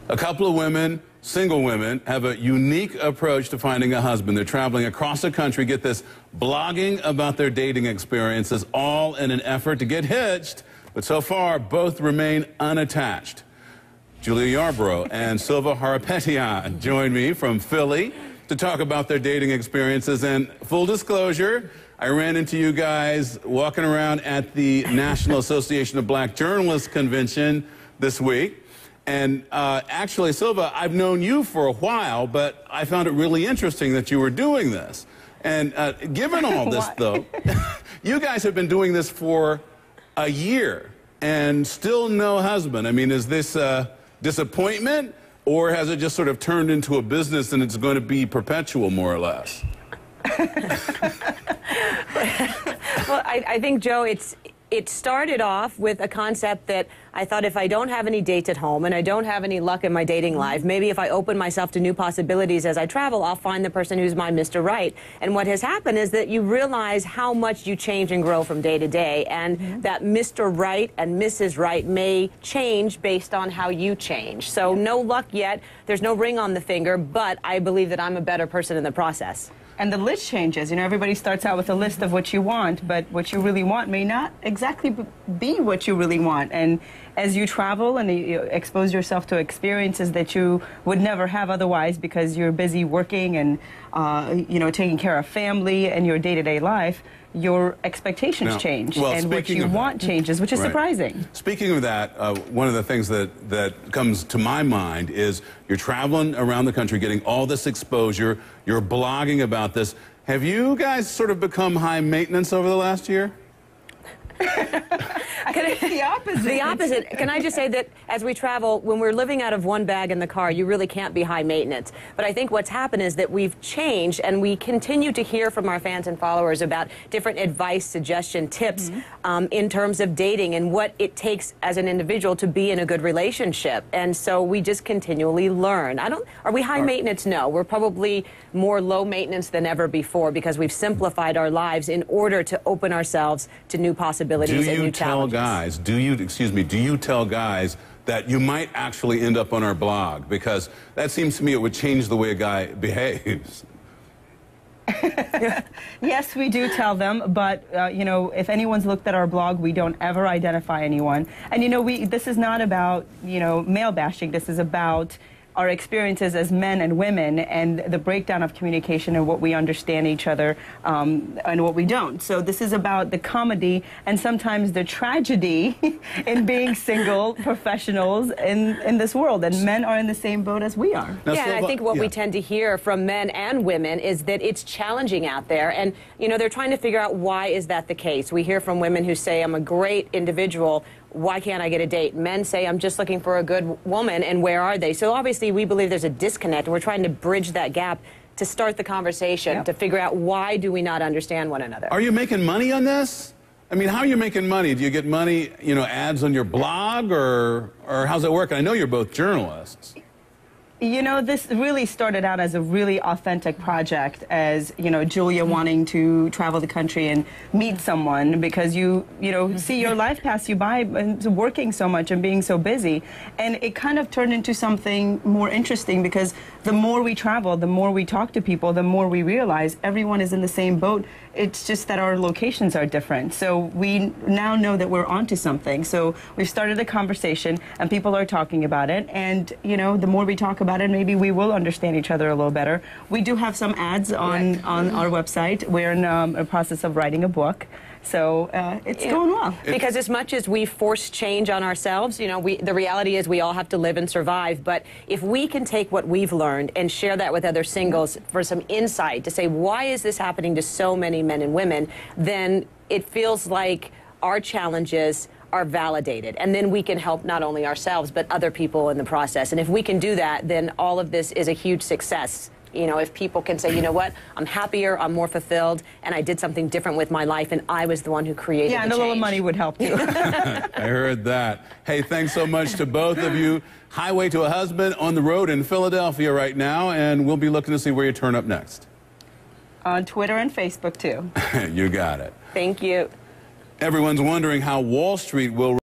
A couple of women, single women, have a unique approach to finding a husband. They're traveling across the country, get this, blogging about their dating experiences, all in an effort to get hitched. But so far, both remain unattached. Julia Yarbough and Silva Harapetian join me from Philly to talk about their dating experiences. And full disclosure, I ran into you guys walking around at the National Association of Black Journalists convention this week. And actually, Silva, I've known you for a while, but I found it really interesting that you were doing this. And given all this, though, you guys have been doing this for a year and still no husband. I mean, is this disappointment, or has it just sort of turned into a business and it's going to be perpetual, more or less? Well, I think, Joe, it started off with a concept that I thought, if I don't have any dates at home and I don't have any luck in my dating life, maybe if I open myself to new possibilities as I travel, I'll find the person who's my Mr. Right. And what has happened is that you realize how much you change and grow from day to day, and that Mr. Right and Mrs. Right may change based on how you change. So no luck yet. There's no ring on the finger, but I believe that I'm a better person in the process. And the list changes. You know, everybody starts out with a list of what you want, but what you really want may not exactly be what you really want. And as you travel and you expose yourself to experiences that you would never have otherwise because you're busy working and, you know, taking care of family and your day-to-day life, your expectations change, and what you want changes, which is surprising. Speaking of that, one of the things that comes to my mind is you're traveling around the country getting all this exposure, you're blogging about this. Have you guys sort of become high maintenance over the last year? The opposite. The opposite. Can I just say that as we travel, when we're living out of one bag in the car, you really can't be high maintenance. But I think what's happened is that we've changed, and we continue to hear from our fans and followers about different advice, suggestion, tips in terms of dating and what it takes as an individual to be in a good relationship. And so we just continually learn. Are we high maintenance? No. We're probably more low maintenance than ever before because we've simplified our lives in order to open ourselves to new possibilities and new challenges. Do you tell guys that you might actually end up on our blog? Because that seems to me it would change the way a guy behaves. Yes, we do tell them, but you know, if anyone's looked at our blog, we don't ever identify anyone. And you know, this is not about, you know, male bashing. This is about our experiences as men and women and the breakdown of communication and what we understand each other and what we don't. So this is about the comedy and sometimes the tragedy in being single professionals in this world. And men are in the same boat as we are. Now, and I think what we tend to hear from men and women is that it's challenging out there. And, you know, they're trying to figure out, why is that the case? We hear from women who say, I'm a great individual. Why can't I get a date? Men say, I'm just looking for a good woman, and where are they? So obviously we believe there's a disconnect, and we're trying to bridge that gap to start the conversation, to figure out, why do we not understand one another? Are you making money on this? I mean, how are you making money? Do you get money, you know, ads on your blog, or how's it work? I know you're both journalists. You know, this really started out as a really authentic project, as, you know, Julia wanting to travel the country and meet someone because you know, see your life pass you by and working so much and being so busy. And it kind of turned into something more interesting because the more we travel, the more we talk to people, the more we realize everyone is in the same boat. It's just that our locations are different. So we now know that we're onto something. So we've started a conversation and people are talking about it. And, you know, the more we talk about it, maybe we will understand each other a little better. We do have some ads on our website. We're in a process of writing a book. So it's going well. Because as much as we force change on ourselves, you know, the reality is we all have to live and survive. But if we can take what we've learned and share that with other singles for some insight to say, why is this happening to so many men and women, then it feels like our challenges are validated. And then we can help not only ourselves, but other people in the process. And if we can do that, then all of this is a huge success. You know, if people can say, you know what, I'm happier, I'm more fulfilled, and I did something different with my life, and I was the one who created the change. Yeah, and a little money would help too. I heard that. Hey, thanks so much to both of you. Highway to a Husband on the road in Philadelphia right now, and we'll be looking to see where you turn up next. On Twitter and Facebook too. You got it. Thank you. Everyone's wondering how Wall Street will